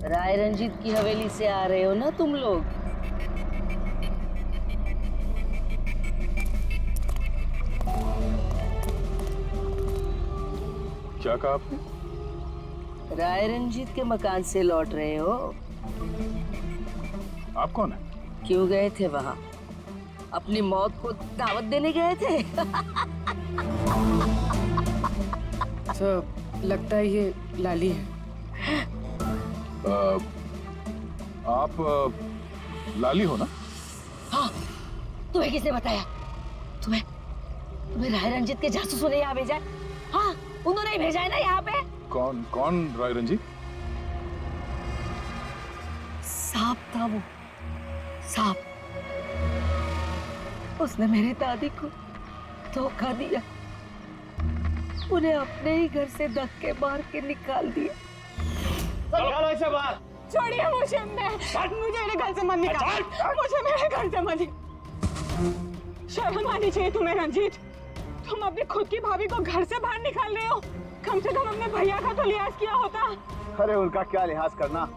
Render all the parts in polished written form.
राय रंजीत की हवेली से आ रहे हो ना तुम लोग? क्या कहा आपने? राय रंजीत के मकान से लौट रहे हो? आप कौन है? क्यों गए थे वहां? अपनी मौत को दावत देने गए थे? सर, लगता है ये लाली है। आप लाली हो ना? हाँ, तुम्हें किसने बताया? तुम्हें तुम्हें राय रंजीत के जासूसों ने यहाँ भेजा है? हाँ, उन्होंने ही भेजा है ना यहाँ पे। कौन कौन राय रंजीत? सांप था वो, सांप। उसने मेरी दादी को धोखा दिया, उन्हें अपने ही घर से धक्के मार के निकाल दिया। निकालो इसे बाहर। छोड़िए मुझे, मुझे मेरे घर से मत निकाल, मुझे मेरे घर से मत। शर्म आनी चाहिए तुम्हें रंजीत, तुम अपनी खुद की भाभी को घर से बाहर निकाल रहे हो। कम से कम अपने भैया का तो लिहाज किया होता। अरे उनका क्या लिहाज करना,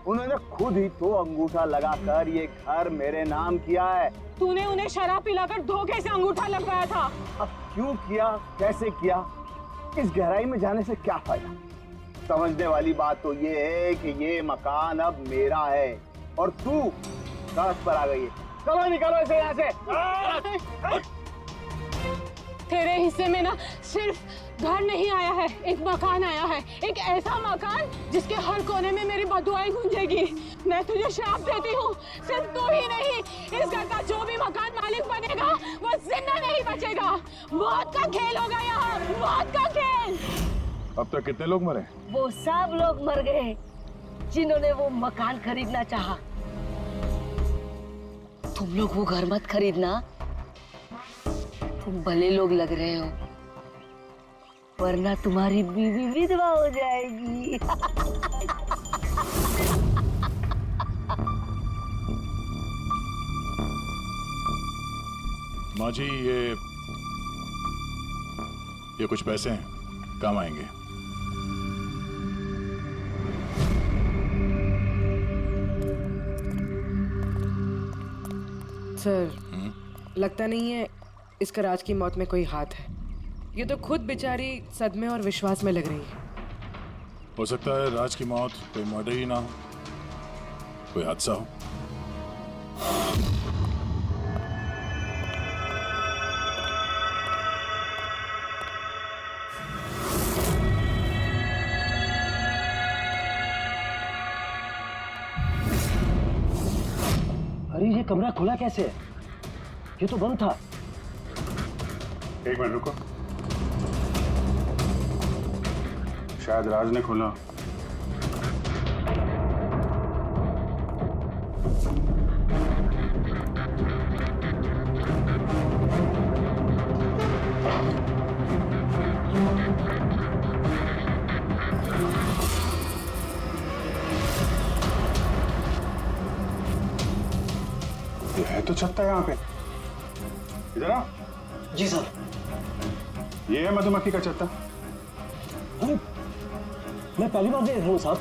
उन्होंने खुद ही तो अंगूठा लगाकर ये घर मेरे नाम किया है। तूने उन्हें शराब पिलाकर धोखे से अंगूठा लगवाया था। अब क्यों किया, कैसे किया, इस गहराई में जाने से क्या फायदा। समझने वाली बात तो ये है कि ये मकान अब मेरा है और तू सड़क पर आ गई है। चलो निकालो इसे यहाँ से। तेरे हिस्से में ना सिर्फ घर नहीं आया है, एक मकान आया है, एक ऐसा मकान जिसके हर कोने में मेरी बदुआएं गूंजेगी। मैं तुझे श्राप देती हूँ, सिर्फ तू ही नहीं, इस घर का जो भी मकान मालिक बनेगा वो जिंदा नहीं बचेगा। मौत का खेल होगा यहाँ, मौत का खेल। अब तक कितने लोग मरे? वो सब लोग मर गए जिन्होंने वो मकान खरीदना चाहा। तुम लोग वो घर मत खरीदना, तुम भले लोग लग रहे हो, वरना तुम्हारी बीवी विधवा हो जाएगी। माँ जी, ये कुछ पैसे हैं, काम आएंगे। सर, लगता नहीं है इसका राज की मौत में कोई हाथ है। ये तो खुद बेचारी सदमे और विश्वास में लग रही है। हो सकता है राज की मौत कोई मर्डर ही ना हो, कोई हादसा हो। अरे ये कमरा खुला कैसे है? ये तो बंद था। एक मिनट रुको, शायद राज ने खोला। ये है तो छत्ता यहाँ पे। इधर आ। जी सर। ये है मधुमक्खी का छत्ता। अरे मैं पहली बार देख रहा हूँ साहब।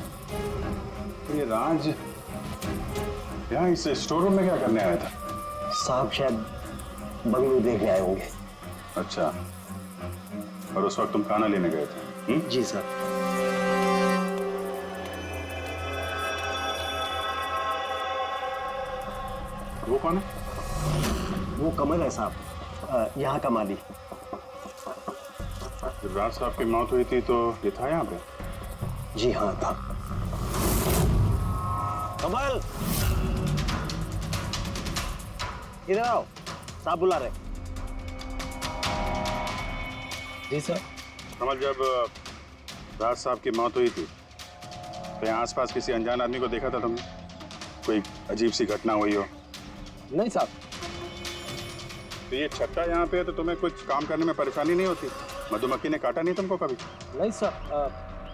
ये राज यहाँ इस स्टोर रूम में क्या करने आया था? साहब शायद बंगलू देखने आए होंगे। अच्छा, और उस वक्त तुम खाना लेने गए थे? जी सर। वो कौन है? वो कमल है साहब, यहाँ का माली। जब राज साहब की मौत हुई थी तो ये था यहाँ पे? जी हाँ था। कमल इधर आओ, साहब बुला रहे। जी सर। कमल, जब राज साहब की मौत हुई थी तो यहाँ आसपास किसी अनजान आदमी को देखा था तुमने? कोई अजीब सी घटना हुई हो? नहीं साहब। तो ये छत्ता यहाँ पे है तो तुम्हें कुछ काम करने में परेशानी नहीं होती? मधुमक्खी ने काटा नहीं तुमको कभी? नहीं सर,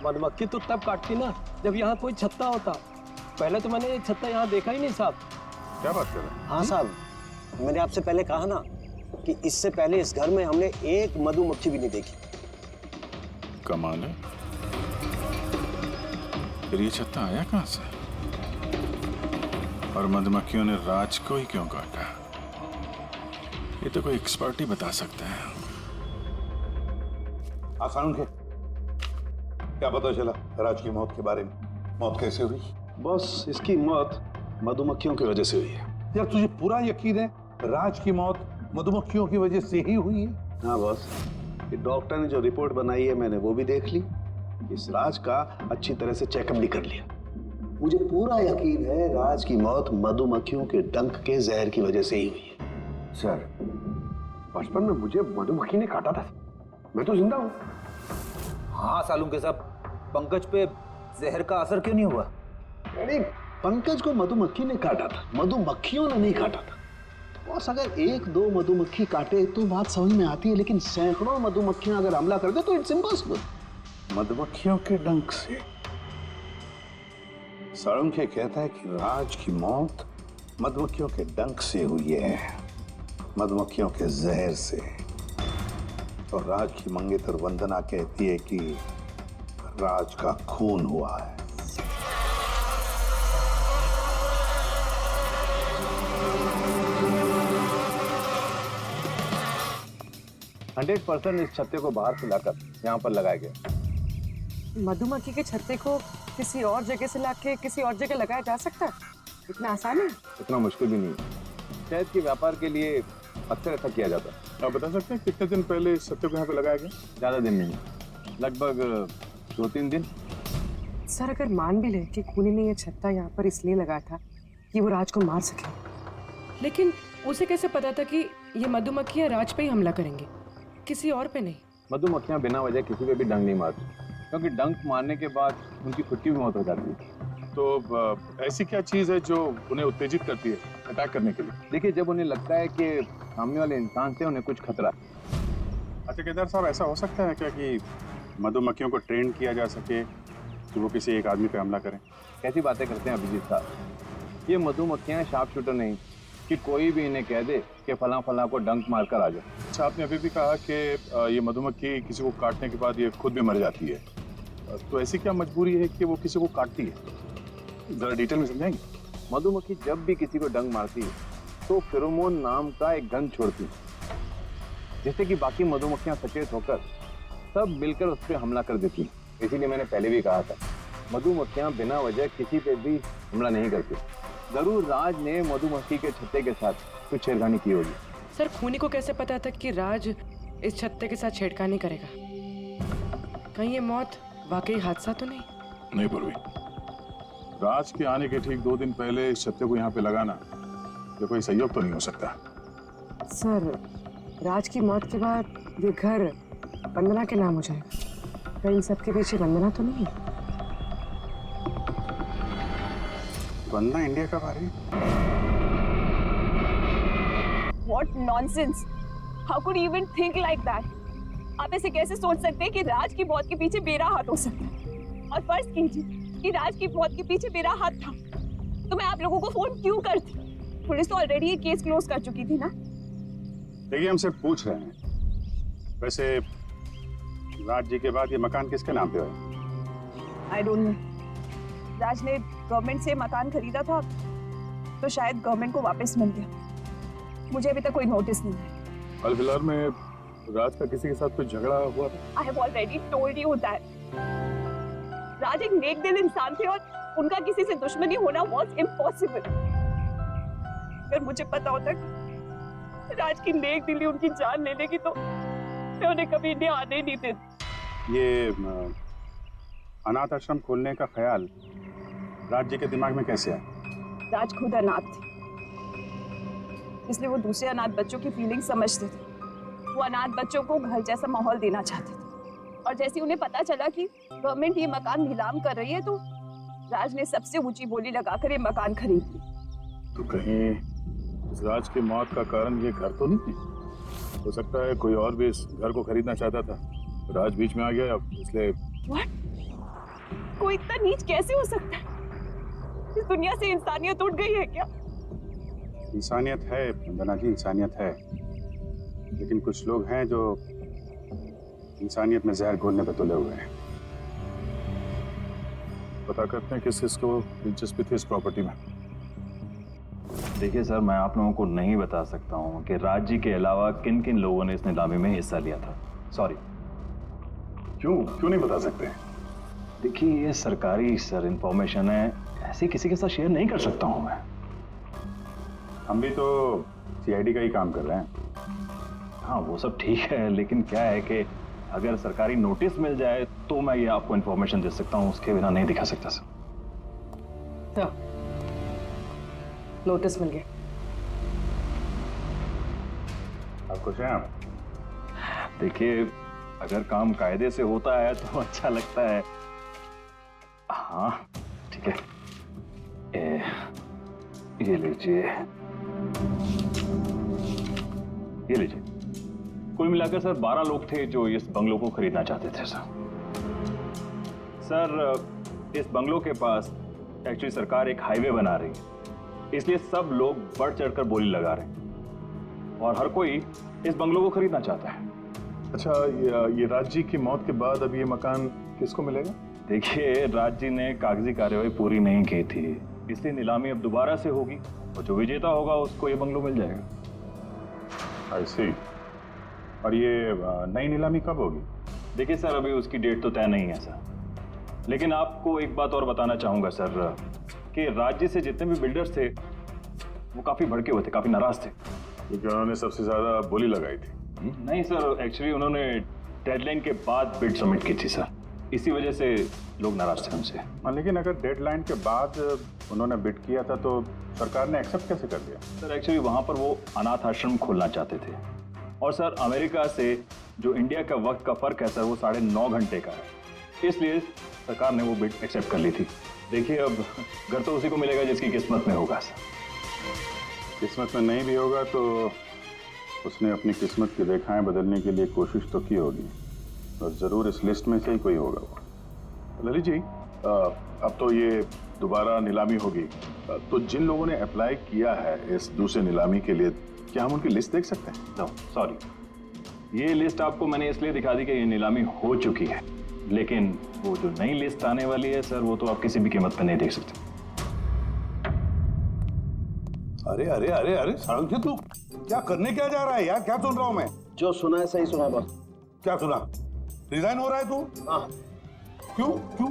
मधुमक्खी तो तब काटती ना जब यहाँ कोई छत्ता होता। पहले तो मैंने ये छत्ता यहाँ देखा ही नहीं साहब। क्या बात कर रहे हैं? हाँ साहब, मैंने आपसे पहले कहा ना कि इससे पहले इस घर में हमने एक मधुमक्खी भी नहीं देखी। कमाल है। फिर ये छत्ता आया कहाँ से? और मधुमक्खियों ने राज को ही क्यों काटा? ये तो कोई एक्सपर्ट ही बता सकता है। आसान के क्या पता चला राज की मौत के बारे में? मौत कैसे हुई? बॉस, इसकी मौत मधुमक्खियों की वजह से हुई है। यार तुझे पूरा यकीन है राज की मौत मधुमक्खियों की वजह से ही हुई है? हाँ बॉस, ये डॉक्टर ने जो रिपोर्ट बनाई है मैंने वो भी देख ली, इस राज का अच्छी तरह से चेकअप भी कर लिया। मुझे पूरा यकीन है राज की मौत मधुमक्खियों के डंक के जहर की वजह से ही हुई है। सर, बचपन में मुझे मधुमक्खी ने काटा था, मैं तो जिंदा हूँ। हाँ सालू के साहब, पंकज पे जहर का असर क्यों नहीं हुआ? अरे पंकज को मधुमक्खी ने काटा था, मधुमक्खियों ने नहीं काटा था। बॉस, अगर एक दो मधुमक्खी काटे तो बात समझ में आती है, लेकिन सैकड़ों मधुमक्खियां अगर हमला कर दे तो इट्स इम्पॉसिबल। मधुमक्खियों के डंक से? साळुंखे कहता है कि राज की मौत मधुमक्खियों के डंक से हुई है, मधुमक्खियों के जहर से। और राज की मंगेतर वंदना कहती है कि राज का खून हुआ है। 100% इस छत्ते को बाहर से लाकर यहाँ पर लगाया गया। मधुमक्खी के छत्ते को किसी और जगह से लाके किसी और जगह लगाया जा सकता है? इतना आसान है? इतना मुश्किल भी नहीं है। शहद के व्यापार के लिए अक्सर ऐसा किया जाता है। आप बता सकते हैं कितने दिन पहले इस सत्य को यहाँ पे लगाया गया? ज्यादा दिन नहीं, लगभग 2-3 दिन। सर, अगर मान भी ले कि खूनी ने ये छत्ता यहाँ पर इसलिए लगाया था कि वो राज को मार सके, लेकिन उसे कैसे पता था कि ये मधुमक्खियाँ राज पे ही हमला करेंगे, किसी और पे नहीं? मधुमक्खियाँ बिना वजह किसी पे भी डंक नहीं मारती, क्योंकि डंक मारने के बाद उनकी खुद की भी मौत हो जाती है। तो ऐसी क्या चीज है जो उन्हें उत्तेजित करती है अटैक करने के लिए? देखिए, जब उन्हें लगता है कि सामने वाले इंसान से उन्हें कुछ खतरा है। अच्छा केदार साहब, ऐसा हो सकता है क्या कि मधुमक्खियों को ट्रेन किया जा सके कि वो किसी एक आदमी पे हमला करें? कैसी बातें करते हैं अभिजीत साहब, ये मधुमक्खियाँ शार्प शूटर नहीं कि कोई भी इन्हें कह दे कि फला फला को डंक मार कर आ जाए। अच्छा, आपने अभी भी कहा कि ये मधुमक्खी किसी को काटने के बाद ये खुद भी मर जाती है, तो ऐसी क्या मजबूरी है कि वो किसी को काटती है? जरा डिटेल में समझाएंगे? मधुमक्खी जब भी किसी को डंक मारती है तो फेरोमोन नाम का एक गंध छोड़ती है, जिससे कि बाकी मधुमक्खियां सचेत होकर सब मिलकर उस पर हमला कर देती है। इसीलिए मैंने पहले भी कहा था, मधुमक्खियां बिना वजह किसी पे भी हमला नहीं करती। जरूर राज ने मधुमक्खी के छत्ते के साथ कुछ छेड़खानी की होगी। सर, खूनी को कैसे पता था कि राज इस छत्ते के साथ छेड़खानी करेगा? कहीं ये मौत वाकई हादसा तो नहीं? नहीं पूर्वी, राज के आने के ठीक 2 दिन पहले इस छत्ते को यहाँ पे लगाना ये कोई संयोग तो नहीं हो सकता। सर, राज की मौत के बाद ये घर वंदना के नाम हो जाएगा, कहीं इन सबके पीछे वंदना तो नहीं? वंदना इंडिया कब आ रही है? What nonsense! How could you even think like that? आप ऐसे कैसे सोच सकते हैं कि राज की मौत के पीछे मेरा हाथ हो सकता है? और फर्ज कीजिए कि राज की मौत के पीछे मेरा हाथ था, तो मैं आप लोगों को फोन क्यों करती? पुलिस तो ऑलरेडी ये केस क्लोज कर चुकी थी ना। देखिए, हम सिर्फ पूछ रहे हैं। वैसे राज जी के बाद ये मकान किसके नाम पे है? I don't know. राज ने गवर्नमेंट से मकान खरीदा था, तो शायद गवर्नमेंट को वापस मिल गया। मुझे अभी तक कोई नोटिस नहीं है। हाल फिलहाल में राज का किसी के साथ कोई झगड़ा हुआ था? I have already told you that Raj एक नेक दिल इंसान थे और उनका किसी से दुश्मनी होना वाज इम्पॉसिबल। अगर मुझे पता होता कि राज की नेक दिली उनकी जान ले लेगी तो मैं उन्हें कभी इंडिया आने ही नहीं देती। ये अनाथ आश्रम खोलने का ख्याल राज जी के दिमाग में कैसे आया? राज खुद अनाथ थे, इसलिए वो दूसरे अनाथ बच्चों की फीलिंग समझते थे। वो अनाथ बच्चों को घर जैसा माहौल देना चाहते थे, और जैसे उन्हें पता चला कि गवर्नमेंट ये मकान नीलाम कर रही है तो राज ने सबसे ऊंची बोली लगाकर ये मकान खरीद लिया। तो कहीं इस राज की मौत का कारण ये घर तो नहीं? हो सकता है कोई और भी इस घर को खरीदना चाहता था, राज बीच में आ गया इसलिए। What? कोई इतना नीच कैसे हो सकता है? इस दुनिया से इंसानियत उठ गई है क्या? इंसानियत है वंदना जी, इंसानियत है, लेकिन कुछ लोग हैं जो इंसानियत में जहर घोलने पे तुले हुए हैं। पता करते हैं किस किस को दिलचस्पी थी इस प्रॉपर्टी में। देखिए सर, मैं आप लोगों को नहीं बता सकता हूँ कि राज जी के अलावा किन किन लोगों ने इस नीलामी में हिस्सा लिया था। सॉरी। क्यों नहीं बता सकते? देखिए ये सरकारी सर इंफॉर्मेशन है, ऐसे किसी के साथ शेयर नहीं कर सकता हूँ मैं। हम भी तो सीआईडी का ही काम कर रहे हैं। हाँ वो सब ठीक है, लेकिन क्या है कि अगर सरकारी नोटिस मिल जाए तो मैं ये आपको इंफॉर्मेशन दे सकता हूँ, उसके बिना नहीं दिखा सकता सर। नोटिस मिल गया। आप खुश हैं? आप देखिए अगर काम कायदे से होता है तो अच्छा लगता है। हाँ ठीक है, ये लीजिए, ये लीजिए। कुल मिलाकर सर 12 लोग थे जो इस बंगलों को खरीदना चाहते थे सर। इस बंगलों के पास एक्चुअली सरकार एक हाईवे बना रही है, इसलिए सब लोग बढ़ चढ़कर बोली लगा रहे हैं और हर कोई इस बंगलों को खरीदना चाहता है। अच्छा, ये राज जी की मौत के बाद अब ये मकान किसको मिलेगा? देखिए राज जी ने कागजी कार्यवाही पूरी नहीं की थी, इसलिए नीलामी अब दोबारा से होगी और जो विजेता होगा उसको ये बंगलो मिल जाएगा। आई सी। और ये नई नीलामी कब होगी? देखिए सर अभी उसकी डेट तो तय नहीं है सर, लेकिन आपको एक बात और बताना चाहूंगा सर कि राज्य से जितने भी बिल्डर्स थे वो काफी भड़के हुए थे, काफी नाराज थे, क्योंकि उन्होंने सबसे ज्यादा बोली लगाई थी। नहीं सर, एक्चुअली उन्होंने डेडलाइन के बाद बिड सबमिट की थी सर, इसी वजह से लोग नाराज थे उनसे। हाँ, लेकिन अगर डेडलाइन के बाद उन्होंने बिड किया था तो सरकार ने एक्सेप्ट कैसे कर लिया? सर एक्चुअली वहां पर वो अनाथ आश्रम खोलना चाहते थे और सर अमेरिका से जो इंडिया का वक्त का फर्क है सर वो 9.5 घंटे का है, इसलिए सरकार ने वो बिड एक्सेप्ट कर ली थी। देखिए अब घर तो उसी को मिलेगा जिसकी किस्मत में होगा सर। किस्मत में नहीं भी होगा तो उसने अपनी किस्मत की रेखाएं बदलने के लिए कोशिश तो की होगी और जरूर इस लिस्ट में से ही कोई होगा वो। ललित जी, अब तो ये दोबारा नीलामी होगी, तो जिन लोगों ने अप्लाई किया है इस दूसरे नीलामी के लिए, क्या हम उनकी लिस्ट देख सकते हैं? नो सॉरी, ये लिस्ट आपको मैंने इसलिए दिखा दी कि ये नीलामी हो चुकी है, लेकिन वो जो नई लिस्ट आने वाली है सर वो तो आप किसी भी कीमत पे नहीं देख सकते। अरे अरे अरे अरे साळुंखे, तू क्या करने क्या जा रहा है यार? क्या सुन रहा हूं मैं? जो सुना है सही सुना बस। क्या सुना? रिजाइन हो रहा है तू? हाँ। क्यों क्यों?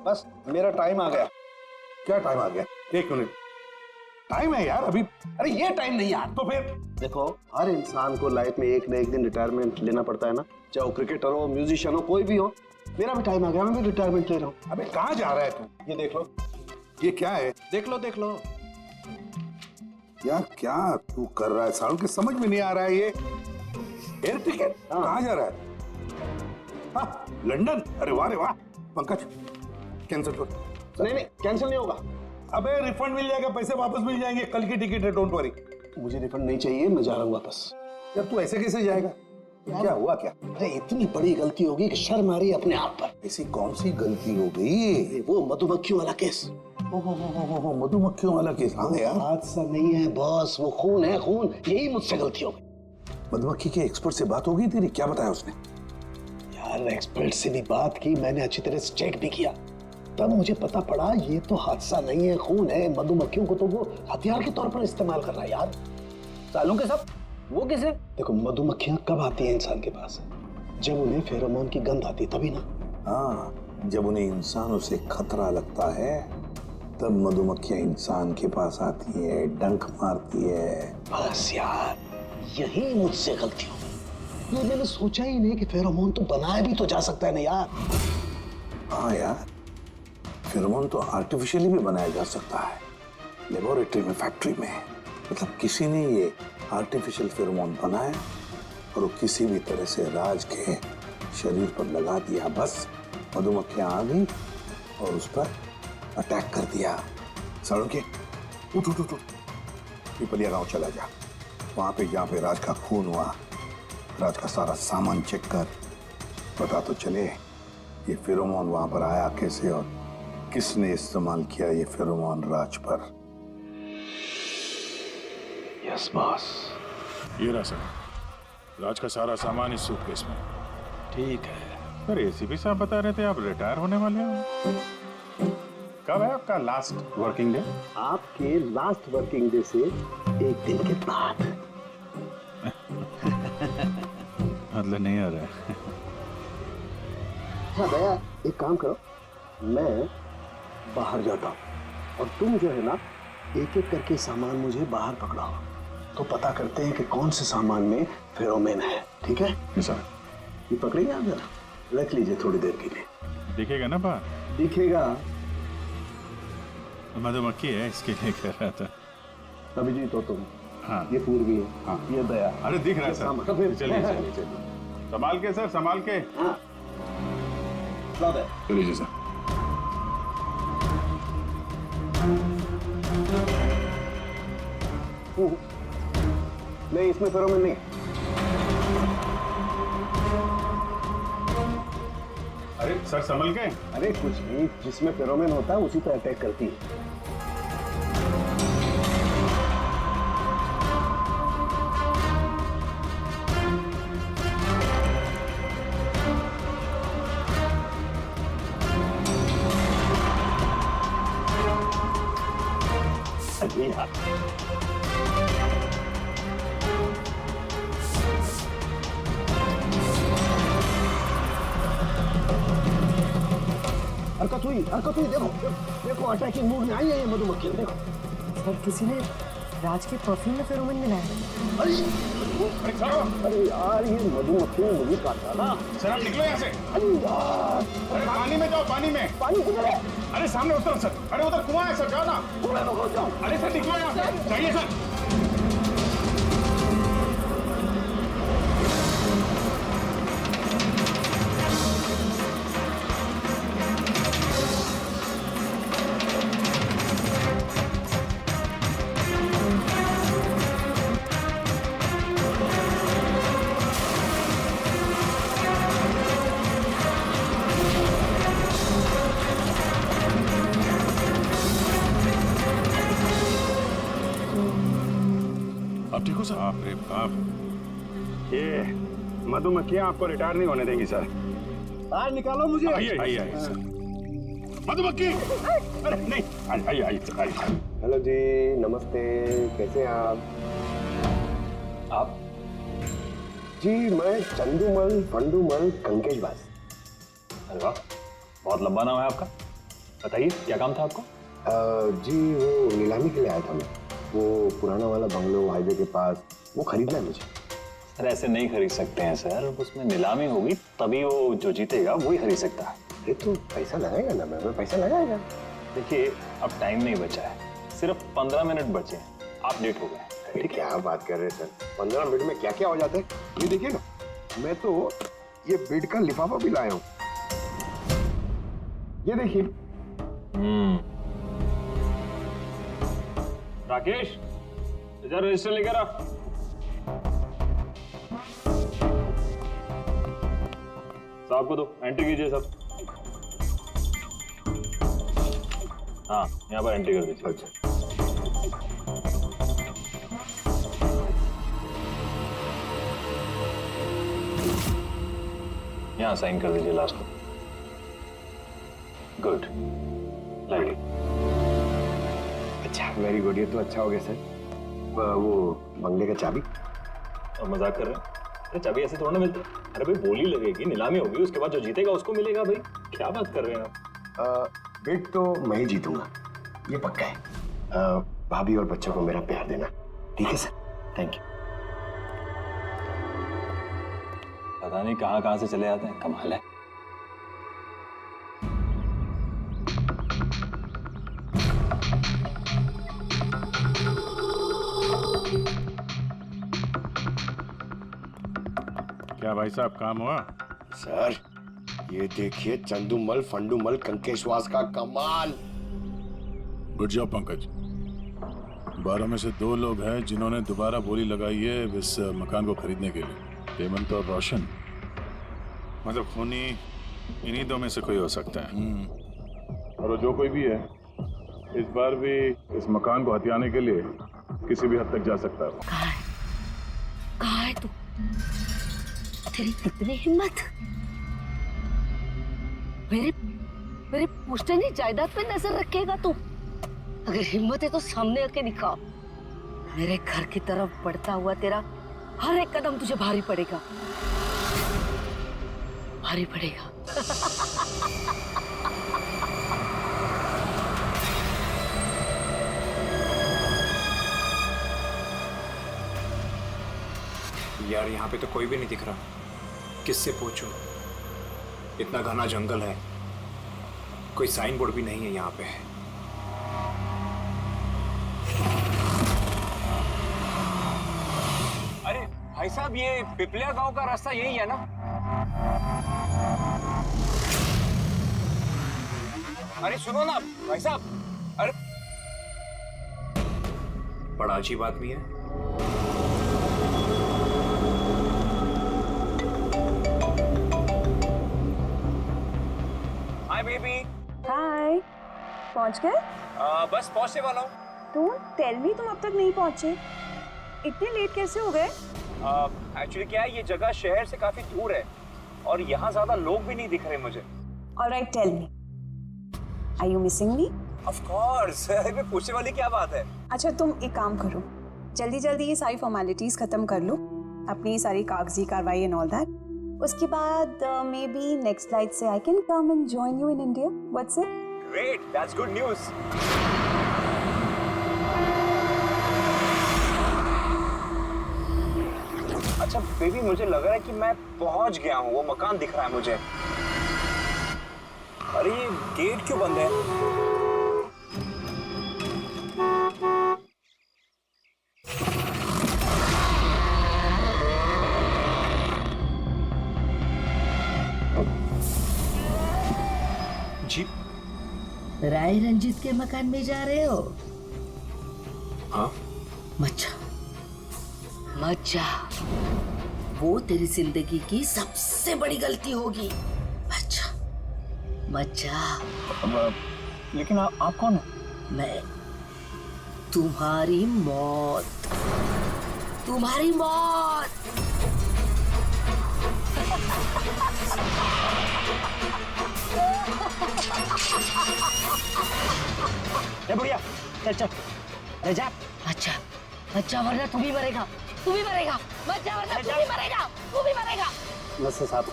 बस मेरा टाइम आ गया। क्या टाइम आ गया? 1 मिनट टाइम है यार अभी। अरे ये टाइम नहीं यार। तो फिर देखो, हर इंसान को लाइफ में एक न एक दिन रिटायरमेंट लेना पड़ता है ना, चाहे वो क्रिकेटर हो, म्यूजिशियन हो, कोई भी हो। मेरा भी टाइम आ गया, मैं भी रिटायरमेंट ले रहा हूँ। अबे कहाँ जा रहा है तू? ये देख लो। ये क्या है? देख लो देख लो। यार क्या तू कर रहा है साळुंखे? समझ में नहीं आ रहा है ये। एयर टिकट कहाँ जा रहा है? हाँ, लंदन। अरे वाह रे वाह। पंकज कैंसिल कर। नहीं नहीं कैंसिल नहीं होगा। अबे रिफंड मिल जाएगा, पैसे वापस मिल जाएंगे, कल की टिकट है, डोंट वरी। मुझे रिफंड नहीं चाहिए, मैं जा रहा हूँ वापस। यार तू ऐसे कैसे जाएगा? क्या हुआ क्या? अरे इतनी बड़ी गलती होगी कि शर्म आ रही है अपने आप पर। ऐसी कौन सी गलती हो गई? वो मधुमक्खियों वाला केस। ओहो, मधुमक्खियों वाला केस। हाँ यार, हादसा नहीं है बॉस, वो खून है खून। यही मुझसे गलती हो गई। मधुमक्खी के एक्सपर्ट से बात हो गई तेरी? क्या बताया उसने? यार एक्सपर्ट से भी बात की, मैंने अच्छी तरह से चेक भी किया, तब मुझे पता पड़ा ये तो हादसा नहीं है, खून है। मधुमक्खियों को तो वो हथियार के तौर पर इस्तेमाल कर रहा है यार। सालों के सब वो किसे? देखो मधुमक्खियां कब आती हैं इंसान के पास? जब उन्हें फेरोमोन की गंध आती तभी ना। हाँ, जब उन्हें इंसानों से खतरा लगता है तब मधुमक्खियां इंसान के पास आती है, डंक मारती है। बस यार यही मुझसे गलती हो गई। ये मैंने सोचा ही नहीं कि फेरोमोन तो बनाया भी तो जा सकता है ना यार। हाँ यार, फेरोमोन तो आर्टिफिशियली भी बनाया जा सकता है, लेबोरेटरी में, फैक्ट्री में। मतलब किसी ने ये आर्टिफिशियल फेरोमोन बनाया और वो किसी भी तरह से राज के शरीर पर लगा दिया, बस मधुमक्खियां आ गई और उस पर अटैक कर दिया। साळुंखे उठ उठ उठ, पिपलिया गांव चला जा। वहां पे जहाँ पे राज का खून हुआ, राज का सारा सामान चेक कर, पता तो चले ये फेरोमोन वहां पर आया कैसे और किसने इस्तेमाल किया ये फेरोमोन राज पर। Yes boss. ये रहा सर, राज का सारा सामान इस सूटकेस में। ठीक है। सर एसीपी साहब बता रहे थे आप रिटायर होने वाले हो। कब है आपका लास्ट वर्किंग डे? आपके लास्ट वर्किंग डे से एक दिन के बाद। मतलब नहीं हो रहा है। हाँ भैया, एक काम करो, मैं बाहर जाता हूँ और तुम जो है ना एक एक करके सामान मुझे बाहर पकड़ाओ, तो पता करते हैं कि कौन से सामान में फेरोमेन है। ठीक है सर। ये पकड़ेंगे आप जरा, रख लीजिए थोड़ी देर के लिए। दिखेगा ना बाहर? दिखेगा। मधुमक्खी है इसके लिए कह रहा था। अभिजीत हो तुम। हाँ। ये पूर्वी है। हाँ। ये दया। अरे दिख रहा है सर। सामान। चलिए चलिए चलिए, संभाल के सर, संभाल के। हाँ। चलिए सर। नहीं, इसमें फेरोमोन नहीं। अरे सर संभल के। अरे कुछ नहीं, जिसमें फेरोमोन होता है उसी पर अटैक करती है। अरे यार, हरकत हुई, देखो देखो, अटैकिंग मूड में आई है ये मधुमक्खी, देखो। सर किसी ने राज के परफ्यूम में फेरोमोन मिलाया। अरे यार, ये मधुमक्खी ने मुझे काटा ना। सर आप निकलो यहाँ से। अरे यार, अरे पानी में जाओ, पानी में। पानी किधर है? अरे सामने उतर सर। अरे उधर कुआं है सर, जाओ ना। कुएं में घुस जाओ। अरे सर निकलो यहाँ से। जाइए सर। आप ठीक हो सर? बाप रे बाप, ये मधुमक्खियां आपको रिटायर नहीं होने देंगी सर। बाहर निकालो मुझे। आइए आइए आइए सर। मधुमक्खी, अरे नहीं, आइए आइए आइए। हेलो जी, नमस्ते, कैसे हैं आप? जी मैं चंदूमल फंडूमल कंकेशवास। अरे वाह, बहुत लंबा नाम है आपका। बताइए क्या काम था आपको? जी वो नीलामी के लिए आया था मैं, वो पुराना वाला बंगलो हाईवे के पास, वो खरीदना है मुझे। सर ऐसे नहीं खरीद सकते हैं सर, उसमें नीलामी होगी तभी वो जो जीतेगा वही खरीद सकता है। अरे तो पैसा लगाएगा ना, मैं पैसा लगाएगा। देखिए अब टाइम नहीं बचा है, सिर्फ 15 मिनट बचे हैं, आप लेट हो गए। अरे क्या बात कर रहे हैं सर, 15 मिनट में क्या क्या हो जाता है। ये देखिए ना, मैं तो ये बेड का लिफाफा भी लाया हूँ, ये देखिए। राकेश इधर रजिस्टर लेकर आ। साहब को दो, एंट्री कीजिए सब। हाँ यहाँ पर एंट्री कर दीजिए। अच्छा, यहाँ साइन कर दीजिए लास्ट में। Good, light. अच्छा वेरी गुड, ये तो अच्छा हो गया सर। वो बंगले का चाबी? और मजाक कर रहे हैं? अरे चाबी ऐसे थोड़ा ना मिलती। अरे भाई बोली लगेगी, नीलामी होगी, उसके बाद जो जीतेगा उसको मिलेगा। भाई क्या बात कर रहे हैं आप? बेट तो मैं ही जीतूंगा, ये पक्का है। भाभी और बच्चों को मेरा प्यार देना, ठीक है सर? Thank you. पता नहीं कहाँ से चले आते हैं, कमाल है। क्या भाई साहब काम हुआ? सर ये देखिए, चंदूमल फंडूमल कंकेशवास का कमाल। Good job Pankaj. 12 में से 2 लोग हैं जिन्होंने दोबारा बोली लगाई है इस मकान को खरीदने के लिए, हेमंत और रोशन। मतलब खूनी इन्हीं 2 में से कोई हो सकता है। और जो कोई भी है इस बार भी इस मकान को हथियाने के लिए किसी भी हद तक जा सकता है। कहाँ है तू? तेरी कितनी हिम्मत! मेरी पुश्तैनी जायदाद पे नजर रखेगा तू? अगर हिम्मत है तो सामने आके दिखा। मेरे घर की तरफ बढ़ता हुआ तेरा हर एक कदम तुझे भारी पड़ेगा, भारी पड़ेगा। यार यहाँ पे तो कोई भी नहीं दिख रहा, किससे पूछूं? इतना घना जंगल है, कोई साइन बोर्ड भी नहीं है यहाँ पे। अरे भाई साहब, ये पिपलिया गांव का रास्ता यही है ना? अरे सुनो ना भाई साहब, अरे बड़ा अजीब आदमी है। Hi baby. हाय, पहुंच गए? बस पहुंचने वाला हूँ। डोंट टेल मी तुम अब तक नहीं पहुंचे। इतने लेट कैसे हो गए? एक्चुअली क्या है, ये जगह शहर से काफी दूर है और यहाँ ज्यादा लोग भी नहीं दिख रहे मुझे। Alright, tell me, are you missing me? Of course, इसमें पूछने वाली क्या बात है? अच्छा तुम एक काम करो, जल्दी जल्दी ये सारी फॉर्मेलिटीज खत्म कर लो, अपनी सारी कागजी कार्रवाई एंड ऑल दैट। उसके बाद मे बी नेक्स्ट फ्लाइट से I can come and join you in India. What's it? Great, that's good news. अच्छा बेबी, मुझे लग रहा है कि मैं पहुंच गया हूँ, वो मकान दिख रहा है मुझे। अरे ये गेट क्यों बंद है? जी राय रंजीत के मकान में जा रहे हो? हाँ। मत जा, वो तेरी जिंदगी की सबसे बड़ी गलती होगी। मत जा। लेकिन आप कौन हो? मैं तुम्हारी मौत, तुम्हारी मौत। बुढ़िया चल चल, अरे जा। अच्छा वरना तू भी मरेगा, मत जा वरना तू भी मरेगा, नमस्ते साहब,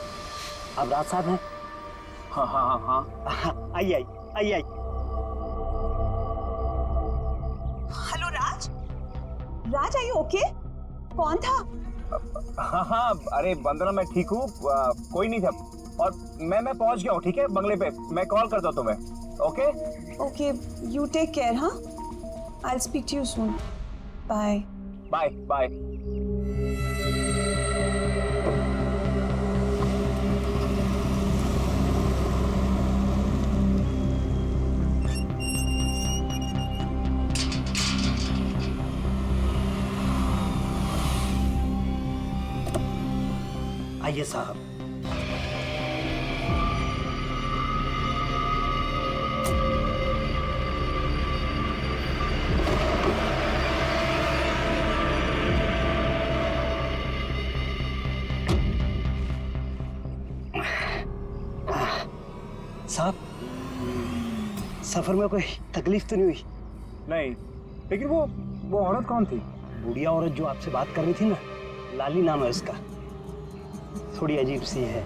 आप राज साहब हैं? हाँ। आइए। Hello Raj, are you okay? कौन था? हाँ, अरे वंदना मैं ठीक हूँ, कोई नहीं था और मैं पहुंच गया हूँ। ठीक है, बंगले पे मैं कॉल करता हूँ तुम्हें। Okay, you take care. हाँ, I will speak to you soon. Bye. आइए साहब। साहब, सफर में कोई तकलीफ तो नहीं हुई? नहीं, लेकिन वो औरत कौन थी? बुढ़िया औरत जो आपसे बात कर रही थी ना, लाली नाम है उसका, थोड़ी अजीब सी है।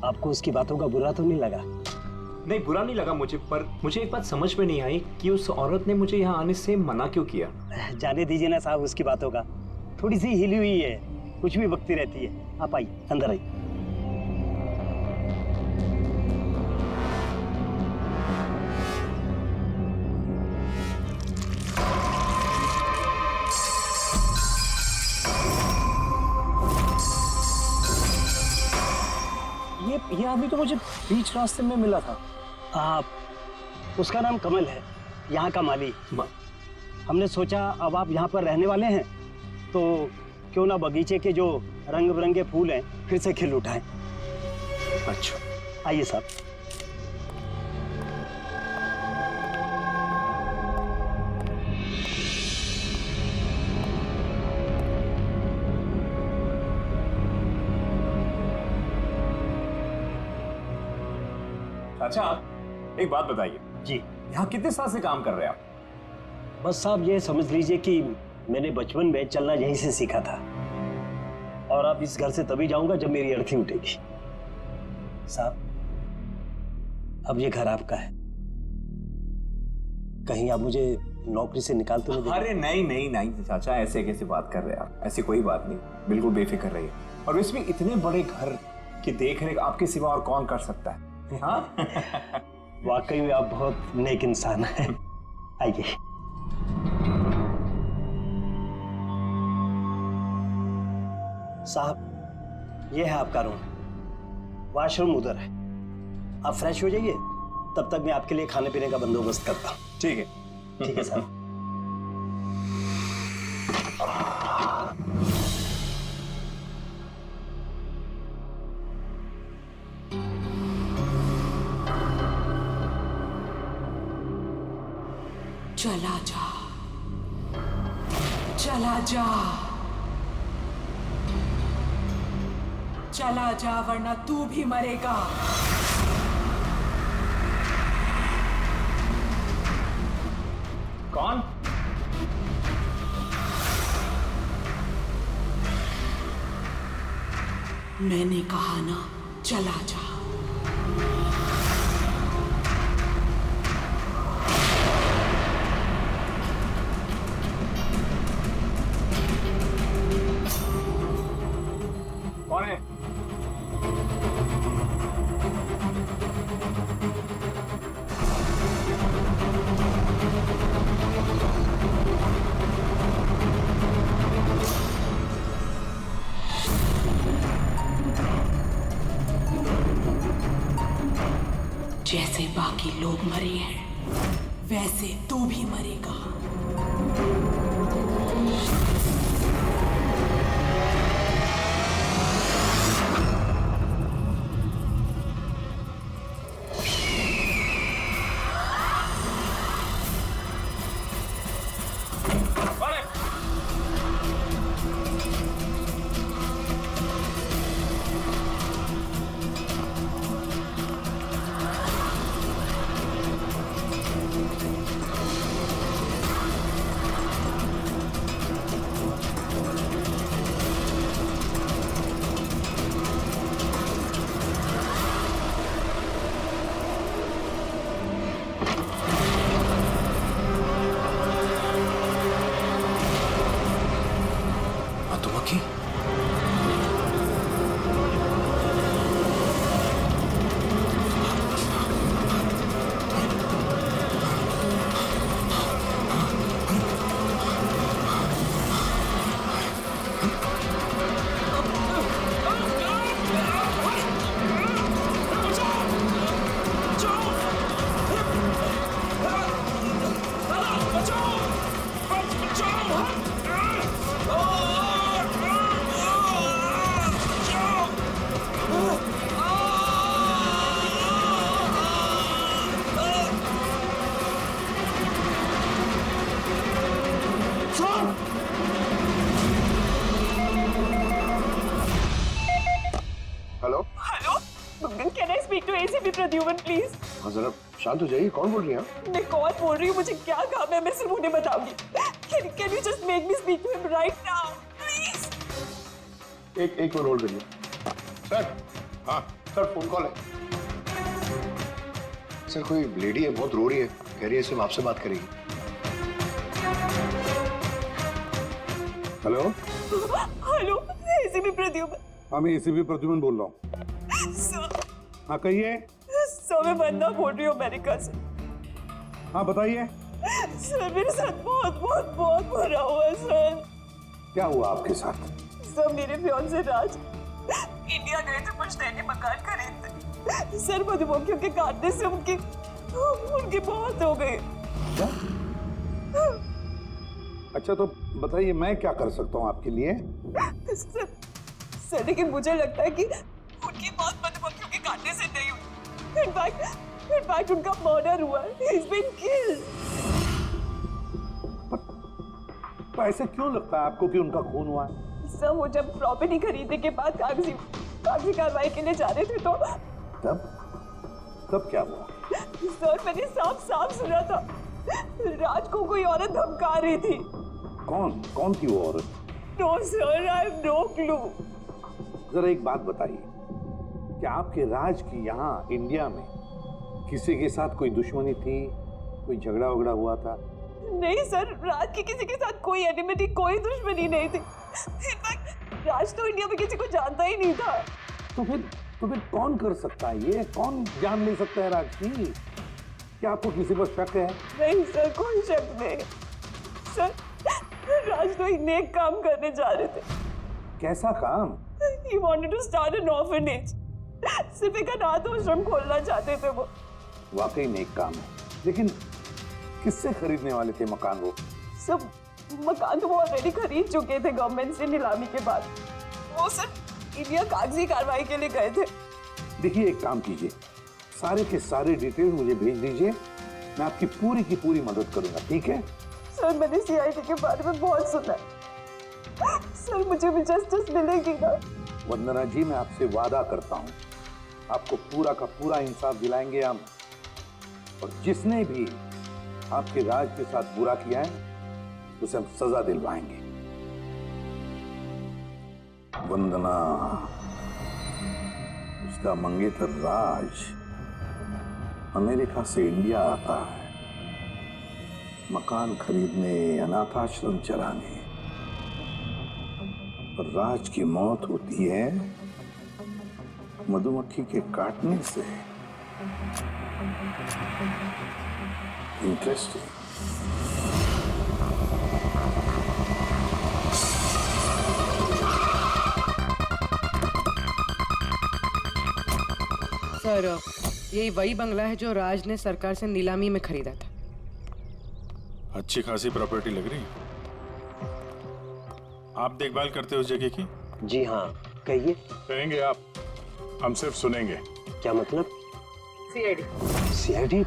आपको उसकी बातों का बुरा तो नहीं लगा? नहीं, बुरा नहीं लगा मुझे, पर मुझे एक बात समझ में नहीं आई कि उस औरत ने मुझे यहाँ आने से मना क्यों किया। जाने दीजिए ना साहब उसकी बातों का, थोड़ी सी हिली हुई है, कुछ भी बकती रहती है। आप आइए, अंदर आइए। ये आदमी तो मुझे बीच रास्ते में मिला था। उसका नाम कमल है, यहाँ का माली। हमने सोचा अब आप यहाँ पर रहने वाले हैं तो क्यों ना बगीचे के जो रंग बिरंगे फूल हैं फिर से खिल उठाएं। अच्छा, आइए साहब। अच्छा एक बात बताइए जी। यहाँ कितने साल से काम कर रहे हैं आप? बस साहब ये समझ लीजिए कि मैंने बचपन में चलना यहीं से सीखा था, और अब इस घर से तभी जाऊंगा जब मेरी अर्थी उठेगी। साहब अब ये घर आपका है, कहीं आप मुझे नौकरी से निकाल तो नहीं देंगे? अरे नहीं नहीं नहीं चाचा, ऐसे कैसे बात कर रहे हैं आप? ऐसी कोई बात नहीं, बिल्कुल बेफिक्र रहिए। और इसमें इतने बड़े घर की देख रेख आपके सिवा और कौन कर सकता है? हाँ वाकई में आप बहुत नेक इंसान हैं। आइए। साहब ये है आपका रूम, वॉशरूम उधर है, आप फ्रेश हो जाइए, तब तक मैं आपके लिए खाने पीने का बंदोबस्त करता हूँ। ठीक है। ठीक है साहब। चला जा, चला जा, चला जा, वरना तू भी मरेगा। कौन? मैंने कहा ना, चला जा। कौन है? जैसे बाकी लोग मरे हैं वैसे तू भी मरेगा। प्रद्युमन प्लीज। हाँ जरा शांत हो जाइए, कौन बोल रही है? मैं कौन बोल रही हूँ, मुझे क्या काम है, मैं सिर्फ उन्हें बताऊंगी। Can you just make me speak to him right now, please? एक मिनट होल्ड करिए। सर, हाँ सर, फोन कॉल है। सर कोई लेडी है, बहुत रो रही है, कह रही है सिर्फ आपसे बात करेगी। Hello hello, ACP Pradyuman. हाँ मैं एसीपी प्रद्युमन बोल रहा हूँ। सर, हाँ कहिए। सर मैं वंदना बोल रही हूँ अमेरिका से। हाँ बताइए। सर मेरे साथ बहुत बहुत बहुत बुरा हुआ सर। क्या हुआ आपके साथ? सर मेरे फियांसे राज इंडिया गए थे कुछ नए मकान खरीदते। सर मधुमक्खियों के काटने से उनकी मौत हो गई। क्या? अच्छा तो बताइए मैं क्या कर सकता हूँ आपके लिए? सर लेकिन मुझे लगता है कि उनकी मौत मधुमक्खियों के काटने से नहीं हुई। इनफैक्ट उनका मर्डर हुआ है। He's been killed। तो ऐसे क्यों लगता है आपको कि उनका खून हुआ है? सर वो जब प्रॉपर्टी खरीदने के बाद कागजी कार्रवाई के लिए जा रहे थे तो तब तब क्या हुआ? सर मैंने साफ साफ सुना था, राज को कोई औरत धमका रही थी। कौन थी वो औरत? No sir, I have no clue. जरा एक बात बताइए, क्या आपके राज की यहाँ इंडिया में किसी के साथ कोई दुश्मनी थी, कोई झगड़ा वगड़ा हुआ था? नहीं सर, राज की किसी के साथ कोई एनिमिटी, कोई दुश्मनी नहीं थी। इनफैक्ट राज तो इंडिया में किसी को जानता ही नहीं था। तो फिर कौन कर सकता है ये? कौन जान ले सकता है राज की? क्या आपको किसी पर शक है? नहीं सर, कोई शक नहीं। सर राज तो एक नेक काम करने जा रहे थे। कैसा काम? He wanted to start an orphanage. सिर्फ एक अनाथ आश्रम खोलना चाहते थे वो। वाकई नेक काम है, लेकिन किससे खरीदने वाले थे मकान वो? सब मकान तो वो ऑलरेडी खरीद चुके थे गवर्नमेंट से नीलामी के बाद। वो सर इंडिया कागजी कार्रवाई के लिए गए थे। देखिए, एक काम कीजिए, सारे के सारे डिटेल मुझे भेज दीजिए, मैं आपकी पूरी की पूरी मदद करूंगा, ठीक है? सर मैंने सीआईडी के बारे में बहुत सुना है। सर मुझे भी जस्टिस मिलेगी ना? वंदना जी, मैं आपसे वादा करता हूँ, आपको पूरा का पूरा इंसाफ दिलाएंगे हम, और जिसने भी आपके राज के साथ बुरा किया है उसे हम सजा दिलवाएंगे। वंदना, उसका मंगेतर राज अमेरिका से इंडिया आता है मकान खरीदने, अनाथाश्रम चलाने, और राज की मौत होती है मधुमक्खी के काटने से। इंटरेस्टिंग। सर, यही वही बंगला है जो राज ने सरकार से नीलामी में खरीदा था। अच्छी खासी प्रॉपर्टी लग रही है। आप देखभाल करते हो उस जगह की? जी हाँ, कहिए। कहेंगे आप, हम सिर्फ सुनेंगे। क्या मतलब? सीआईडी?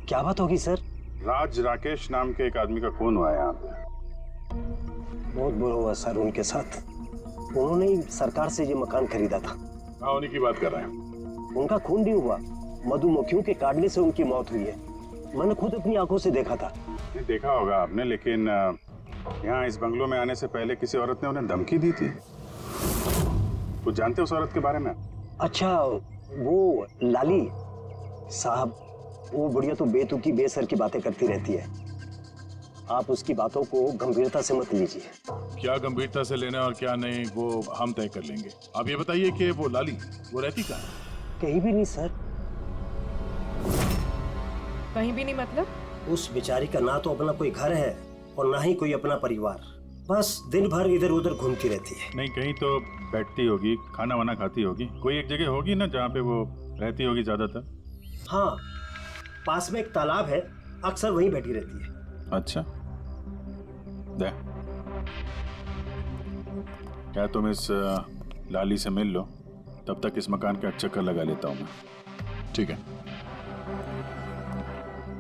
क्या बात होगी सर? राज राकेश नाम के एक आदमी का खून हुआ है यहाँ पे। बहुत बुरा हुआ सर उनके साथ। उन्होंने ही सरकार से ये मकान खरीदा था। हाँ, उन्हीं की बात कर रहे हैं। उनका खून नहीं हुआ, मधुमक्खियों के काटने से उनकी मौत हुई है। मैंने खुद अपनी आंखों से देखा था। देखा होगा आपने, लेकिन यहाँ इस बंगलों में आने से पहले किसी औरत ने उन्हें धमकी दी थी। कुछ जानते हो उस औरत के बारे में? अच्छा, वो लाली साहब, वो बुढ़िया तो बेतुकी बेसर की बातें करती रहती है। आप उसकी बातों को गंभीरता से मत लीजिए। क्या गंभीरता से लेना और क्या नहीं, वो हम तय कर लेंगे। आप ये बताइए कि वो लाली, वो रहती कहाँ? कहीं भी नहीं सर। कहीं भी नहीं मतलब? उस बेचारी का ना तो अपना कोई घर है और ना ही कोई अपना परिवार। बस दिन भर इधर उधर घूमती रहती है। नहीं, कहीं तो बैठती होगी, खाना वाना खाती होगी। कोई एक जगह होगी ना जहाँ पे वो रहती होगी ज्यादातर। हाँ, पास में एक तालाब है, अक्सर वहीं बैठी रहती है। अच्छा, दे क्या तुम इस लाली से मिल लो, तब तक इस मकान का चक्कर लगा लेता हूँ मैं। ठीक है,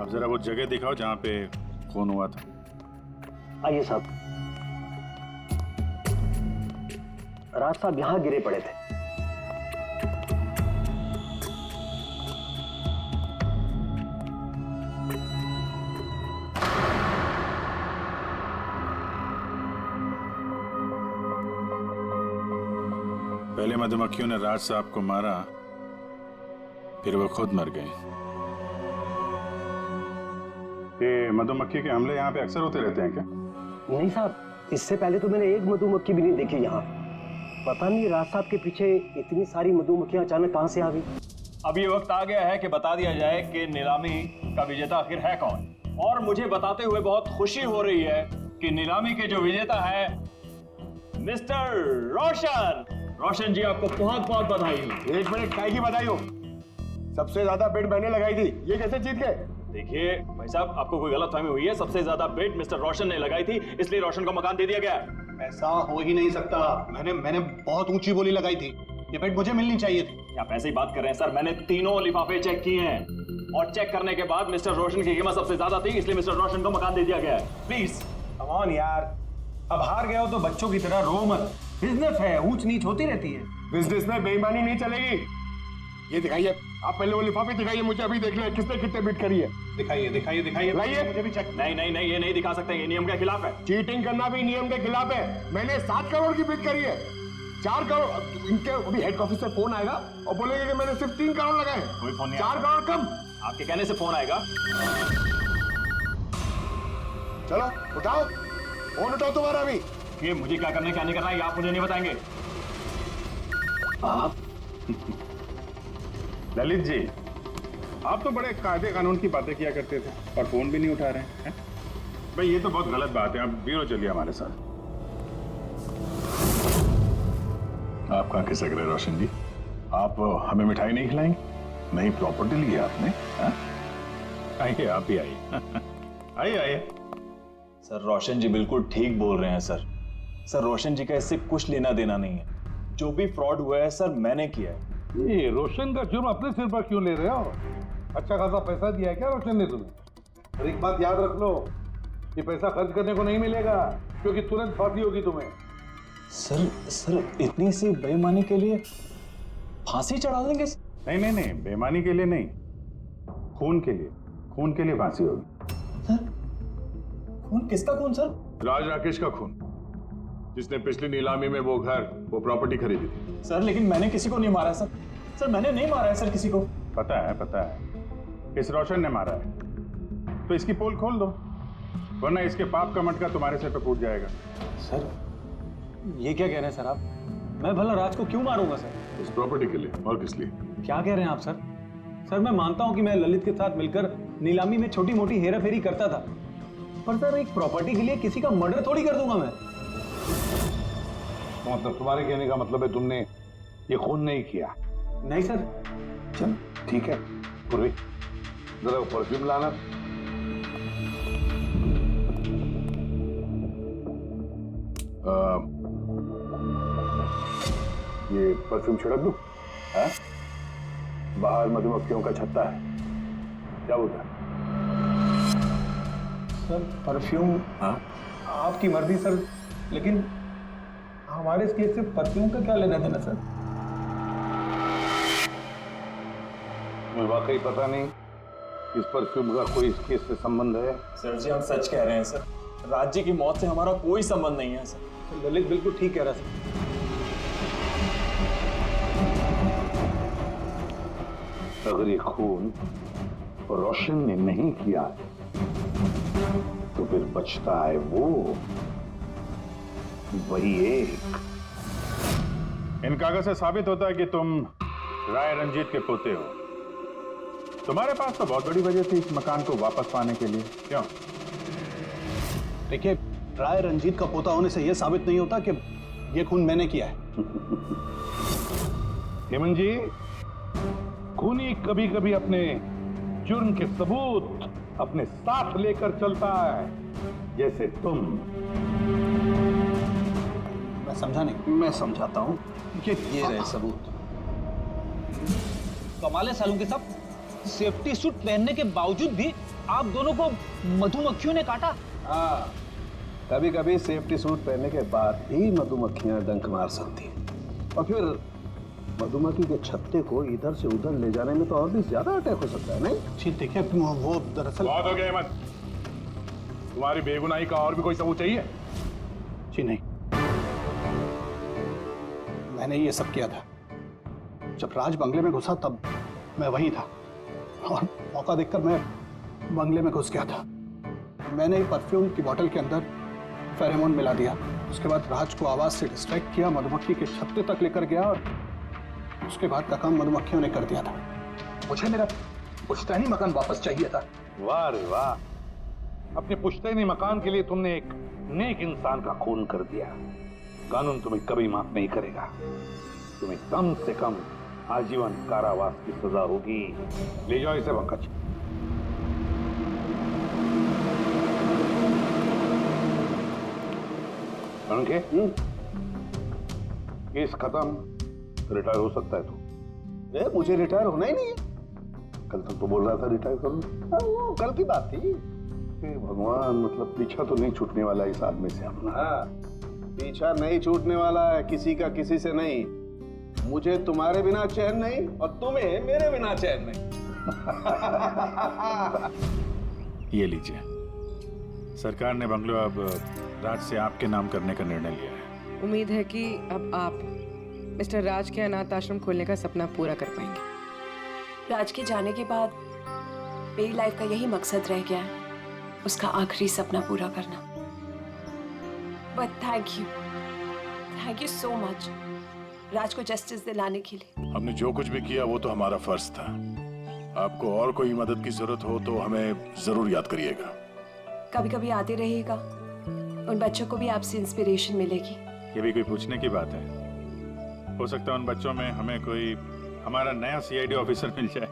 अब जरा वो जगह दिखाओ जहाँ पे खून हुआ था। आइए साहब। राज साहब यहाँ गिरे पड़े थे। पहले मधुमक्खियों ने राज साहब को मारा, फिर वो खुद मर गए। ये मधुमक्खी के हमले यहाँ पे अक्सर होते रहते हैं क्या? नहीं साहब, इससे पहले तो मैंने एक मधुमक्खी भी नहीं देखी यहाँ। पता नहीं राज साहब के पीछे इतनी सारी मधुमक्खियाँ अचानक कहाँ से आ गई। अब ये वक्त आ गया है कि बता दिया जाए कि नीलामी का विजेता आखिर है कौन। और मुझे बताते हुए बहुत खुशी हो रही है कि नीलामी के जो विजेता है मिस्टर रोशन। रोशन जी, आपको बहुत बहुत बधाई हो। एक मिनट, काय की बधाई हो? सबसे ज्यादा बेट मैंने लगाई थी, ये कैसे जीत गए? देखिए भाई साहब, आपको कोई गलतफहमी हुई है। सबसे ज्यादा बेट मिस्टर रोशन ने लगाई थी, इसलिए रोशन को मकान दे दिया गया। ऐसा हो ही नहीं सकता। मैंने बहुत ऊंची बोली लगाई थी, ये बेट मुझे मिलनी चाहिए थी। आप ऐसे ही बात कर रहे हैं सर। मैंने तीनों लिफाफे चेक किए हैं और चेक करने के बाद मिस्टर रोशन की कीमत सबसे ज्यादा थी, इसलिए मिस्टर रोशन को मकान दे दिया गया है। प्लीज कम ऑन यार, अब हार गए हो तो बच्चों की तरह रो मत। बिजनेस है, ऊंच नीच होती रहती है। बिजनेस में बेईमानी नहीं चलेगी। ये दिखाइए, आप पहले वो लिफाफे दिखाइए, मुझे अभी देखना है किसने कितने बिट करी है। दिखाइए दिखाइए दिखाइए, लाइए। मुझे भी चेक। नहीं नहीं नहीं, ये नहीं दिखा सकते, ये नियम के खिलाफ है। चीटिंग करना भी नियम के खिलाफ है। मैंने 7 करोड़ की बिट करी है। 4 करोड़ इनके अभी हेड ऑफिस से फोन आएगा और बोलेंगे कि मैंने सिर्फ 3 करोड़ लगाए। कोई फोन नहीं 4 करोड़ कम। आपके कहने से फोन आएगा। चलो उठाओ, फोन उठाओ तुम्हारा अभी। ये मुझे क्या करना है क्या नहीं करना है ये आप मुझे नहीं बताएंगे। आप ललित जी, आप तो बड़े कायदे कानून की बातें किया करते थे और फोन भी नहीं उठा रहे हैं। भाई ये तो बहुत गलत बात है। आप ब्यूरो चलिए हमारे साथ। आप कहाँ खिसक रहे रोशन जी? आप हमें मिठाई नहीं खिलाएंगे? नई प्रॉपर्टी ली है आपने? आइए, आप ही आइए। आइए आइए। सर रोशन जी बिल्कुल ठीक बोल रहे हैं सर। सर रोशन जी का इससे कुछ लेना देना नहीं है। जो भी फ्रॉड हुआ है सर मैंने किया है। ये रोशन का जुर्म अपने सिर पर क्यों ले रहे हो? अच्छा खासा पैसा दिया है क्या रोशन ने तुम्हें? और एक बात याद रख लो, ये पैसा खर्च करने को नहीं मिलेगा, क्योंकि तुरंत फांसी होगी तुम्हें। सर इतनी सी बेईमानी के लिए फांसी चढ़ा देंगे? नहीं नहीं नहीं, बेईमानी के लिए नहीं, खून के लिए। खून के लिए फांसी होगी। खून? किसका खून सर? राज राकेश का खून, जिसने पिछली नीलामी में वो प्रॉपर्टी खरीदी थी। सर लेकिन मैंने किसी को नहीं मारा सर। सर मैंने नहीं मारा है सर किसी को। पता है। इस रोशन ने मारा है, तो इसकी पोल खोल दो, वरना इसके पाप का मटका तुम्हारे सिर पे फूट जाएगा। सर ये क्या कह रहे हैं सर आप? मैं भला राज को क्यों मारूंगा सर? इस प्रॉपर्टी के लिए, और किस लिए? क्या कह रहे हैं आप सर? सर मैं मानता हूं कि मैं ललित के साथ मिलकर नीलामी में छोटी मोटी हेरा फेरी करता था, पर सर एक प्रॉपर्टी के लिए किसी का मर्डर थोड़ी कर दूंगा मैं। मतलब तुम्हारे कहने का मतलब है तुमने ये खून नहीं किया? नहीं सर। चल ठीक है, पूर्वी जरा परफ्यूम लाना। ये परफ्यूम छिड़क दूं? बाहर मधुमक्खियों का छत्ता है, क्या बोलता है? Sir perfume? हाँ आपकी मर्जी सर, लेकिन हमारे इस केस से परफ्यूम का क्या लेना देना सर? मुझे वाकई पता नहीं इस परफ्यूम का कोई इस केस से संबंध है। सर जी हम सच कह रहे हैं सर, राज जी की मौत से हमारा कोई संबंध नहीं है सर। ललित बिल्कुल ठीक कह रहा है सर। अगर ये खून रोशन ने नहीं किया तो फिर बचता है वही एक। इन कागज से साबित होता है कि तुम राय रंजीत के पोते हो। तुम्हारे पास तो बहुत बड़ी वजह थी इस मकान को वापस पाने के लिए, क्यों? देखिए, राय रंजीत का पोता होने से यह साबित नहीं होता कि यह खून मैंने किया है। हेमंत जी, खूनी कभी कभी अपने जुर्म के सबूत अपने साथ लेकर चलता है, जैसे तुम। मैं समझा नहीं, मैं समझाता हूं कि ये रहे सबूत। कमाल है सालू के साहब, सेफ्टी सूट पहनने के बावजूद भी आप दोनों को मधुमक्खियों ने काटा। हाँ, कभी कभी सेफ्टी सूट पहनने के बाद ही मधुमक्खियां डंक मार सकती हैं, और फिर मधुमक्खी के छत्ते को इधर से उधर ले जाने में तो और भी ज्यादा अटैक हो सकता है, नहीं? जी देखिए, वो दरअसल बहुत हो गया हेमंत, तुम्हारी बेगुनाही का और भी कोई सबूत चाहिए? जी नहीं, मैंने ये सब किया था। जब राज बंगले में घुसा तब मैं वहीं था, और मौका देखकर मैं बंगले में घुस गया था। मैंने परफ्यूम की बोतल के अंदर फेरोमोन मिला दिया। उसके बाद राज को आवाज से डिस्ट्रैक्ट किया, मधुमक्खी के छत्ते तक लेकर गया, और उसके बाद का काम मधुमक्खियों ने कर दिया था। मुझे मेरा पुश्तैनी मकान वापस चाहिए था। वाह रे वाह, अपने पुश्तैनी मकान के लिए तुमने एक नेक इंसान का खून कर दिया। कानून तुम्हें कभी माफ नहीं करेगा। तुम्हें कम से कम आजीवन कारावास की सजा होगी। ले जाओ इसे पंकज। केस खत्म, रिटायर हो सकता है तू। मुझे रिटायर होना ही नहीं है। कल तक तो बोल रहा था रिटायर करूं। वो कल की बात थी। भगवान, मतलब पीछा तो नहीं छूटने वाला इस आदमी से अपना। हाँ, पीछा नहीं छूटने वाला है, किसी का किसी से नहीं। मुझे तुम्हारे बिना चैन नहीं और तुम्हें मेरे बिना चैन नहीं। ये लीजिए, सरकार ने बंगलो अब राज से आपके नाम करने का निर्णय लिया है। उम्मीद है कि अब आप मिस्टर राज के अनाथ आश्रम खोलने का सपना पूरा कर पाएंगे। राज के जाने के बाद मेरी लाइफ का यही मकसद रह गया है, उसका आखिरी सपना पूरा करना। But thank you so much Raj को जस्टिस दिलाने के लिए। हमने जो कुछ भी किया वो तो हमारा फर्ज था। आपको और कोई मदद की जरूरत हो तो हमें जरूर याद करिएगा। कभी कभी आते रहिएगा, उन बच्चों को भी आपसे इंस्पिरेशन मिलेगी। ये भी कोई पूछने की बात है? हो सकता है उन बच्चों में हमें कोई हमारा नया सीआईडी ऑफिसर मिल जाए।